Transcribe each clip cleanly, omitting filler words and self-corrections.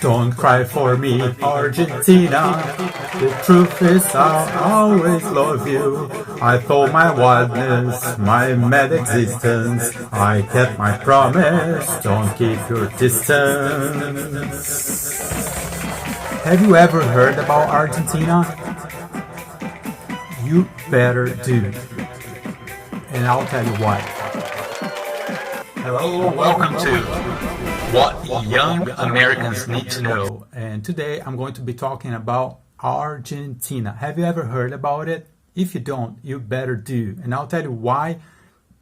Don't cry for me, Argentina. The truth is I'll always love you. I told my wildness, my mad existence. I kept my promise, don't keep your distance. Have you ever heard about Argentina? You better do. And I'll tell you why. Hello, welcome to What Young Americans Need to Know. And today I'm going to be talking about Argentina. Have you ever heard about it? If you don't, you better do. And I'll tell you why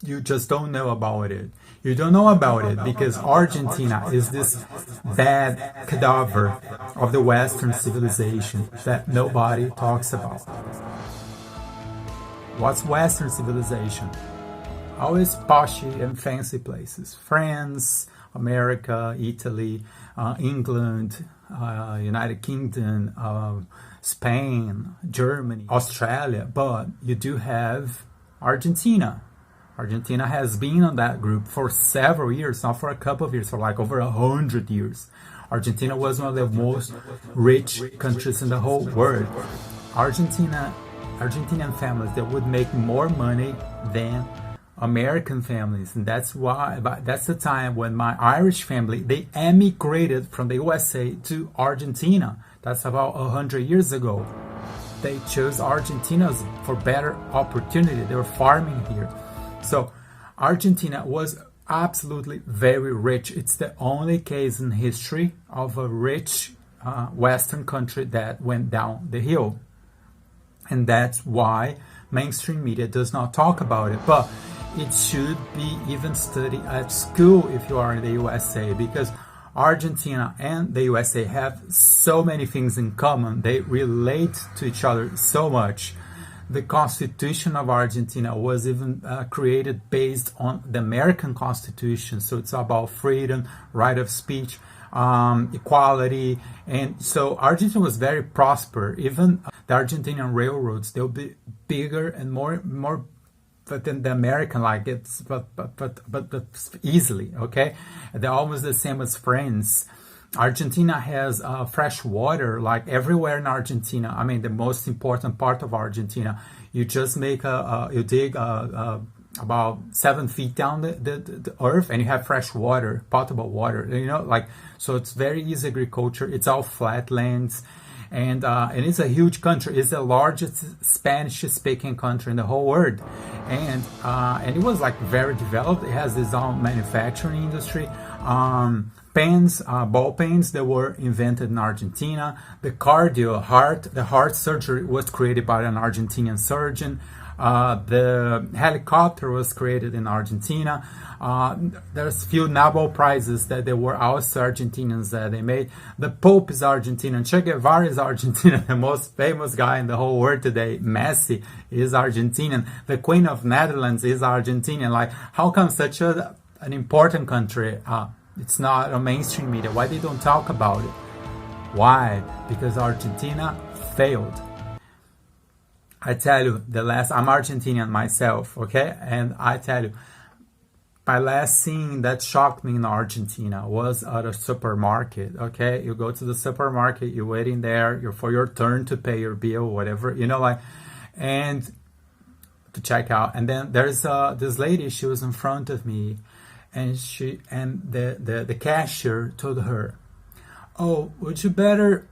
you just don't know about it. You don't know about it because Argentina is this bad cadaver of the Western civilization that nobody talks about. What's Western civilization? Always poshy and fancy places. France, America, Italy, England, United Kingdom, Spain, Germany, Australia. But you do have Argentina. Argentina has been on that group for several years, not for a couple of years, for like over 100 years. Argentina was one of the most rich countries in the whole world. Argentinian families that would make more money than American families, and that's the time when my Irish family, they emigrated from the USA to Argentina. That's about 100 years ago. They chose Argentina for better opportunity. They were farming here. So Argentina was absolutely very rich. It's the only case in history of a rich Western country that went down the hill. And that's why mainstream media does not talk about it. But it should be even studied at school if you are in the USA, because Argentina and the USA have so many things in common. They relate to each other so much. The Constitution of Argentina was even created based on the American Constitution. So it's about freedom, right of speech, equality. And so Argentina was very prosperous. Even the Argentinian railroads, they'll be bigger and more than the American, like it's but easily, okay? They're almost the same as France. Argentina has fresh water like everywhere in Argentina. I mean, the most important part of Argentina, you just make you dig about 7 feet down the earth and you have fresh water, potable water, like, so it's very easy agriculture. It's all flatlands. And it's a huge country. It's the largest Spanish-speaking country in the whole world, and it was like very developed. It has its own manufacturing industry. Ball pens that were invented in Argentina. The heart surgery was created by an Argentinian surgeon. The helicopter was created in Argentina. There's few Nobel Prizes that they were also Argentinians that they made. The Pope is Argentinian. Che Guevara is Argentinian. The most famous guy in the whole world today, Messi, is Argentinian. The Queen of Netherlands is Argentinian. Like, how come such an important country, it's not on mainstream media? Why they don't talk about it? Why? Because Argentina failed. I tell you, I'm Argentinian myself, okay? And I tell you, my last scene that shocked me in Argentina was at a supermarket, okay? You go to the supermarket, you're waiting there, you're for your turn to pay your bill, whatever, and to check out. And then there's this lady, she was in front of me, and the cashier told her, "Oh, would you better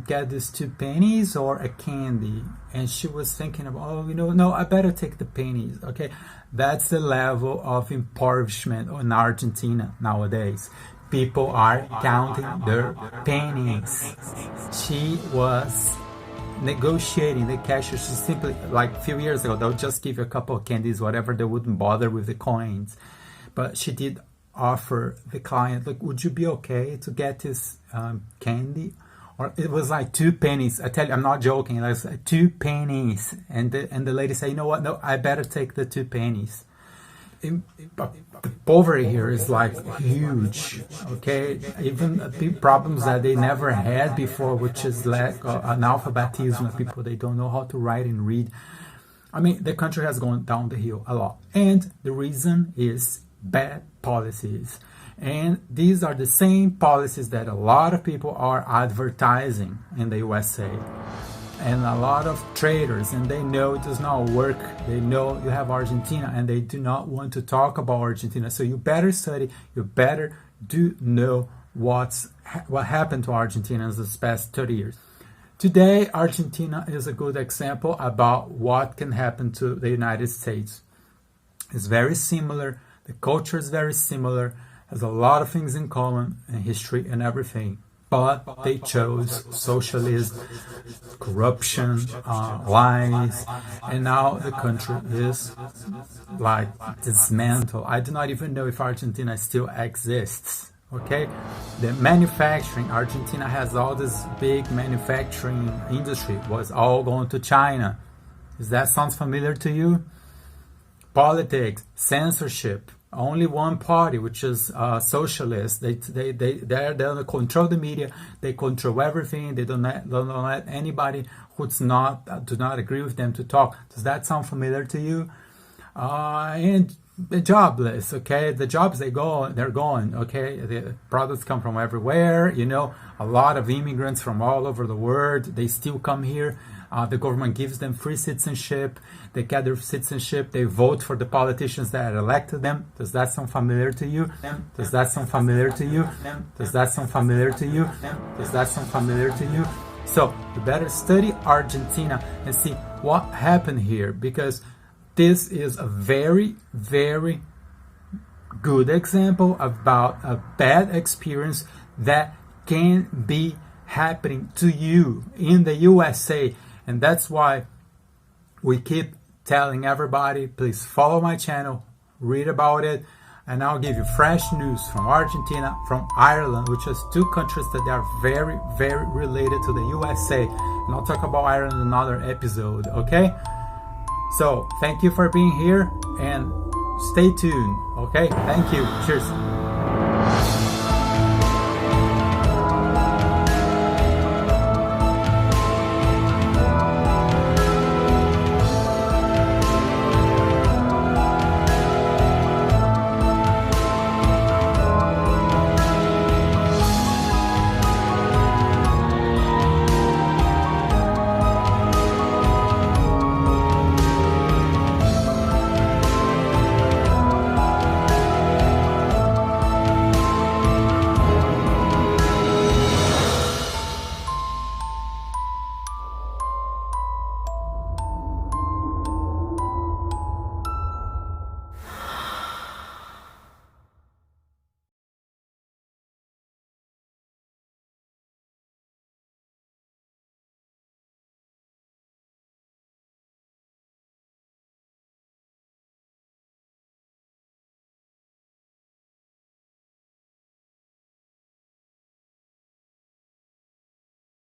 get these 2 pennies or a candy?" And she was thinking about, no, I better take the pennies, okay? That's the level of impoverishment in Argentina nowadays. People are counting their pennies. She was negotiating the cashier. She simply, like a few years ago, they'll just give you a couple of candies, whatever, they wouldn't bother with the coins. But she did offer the client, look, would you be okay to get this candy? Or it was like 2 pennies. I tell you, I'm not joking. It was like 2 pennies. And the lady said, you know what? No, I better take the 2 pennies. The poverty here is like huge, okay? Even problems that they never had before, which is like analphabetism. People, they don't know how to write and read. I mean, the country has gone down the hill a lot. And the reason is bad policies. And these are the same policies that a lot of people are advertising in the USA. And a lot of traders, and they know it does not work. They know you have Argentina, and they do not want to talk about Argentina. So you better study, you better do know what happened to Argentina in this past 30 years. Today, Argentina is a good example about what can happen to the United States. It's very similar, the culture is very similar, has a lot of things in common in history and everything. But they chose socialism, corruption, lies, and now the country is like dismantled. I do not even know if Argentina still exists. Okay, the manufacturing, Argentina has all this big manufacturing industry, was all going to China. Does that sound familiar to you? Politics, censorship, only one party, which is socialist. They control the media. They control everything. They don't let anybody who's do not agree with them to talk. Does that sound familiar to you? And the jobless, okay? The jobs they're gone, okay? The products come from everywhere. You know, a lot of immigrants from all over the world. They still come here. The government gives them free citizenship. They get their citizenship. They vote for the politicians that elected them. Does that sound familiar to you? Does that sound familiar to you? Does that sound familiar to you? Does that sound familiar to you? So you better study Argentina and see what happened here, because this is a very, very good example about a bad experience that can be happening to you in the USA. And that's why we keep telling everybody, please follow my channel, read about it, and I'll give you fresh news from Argentina, from Ireland, which is two countries that are very, very related to the USA. And I'll talk about Ireland in another episode, okay? So, thank you for being here, and stay tuned, okay? Thank you. Cheers.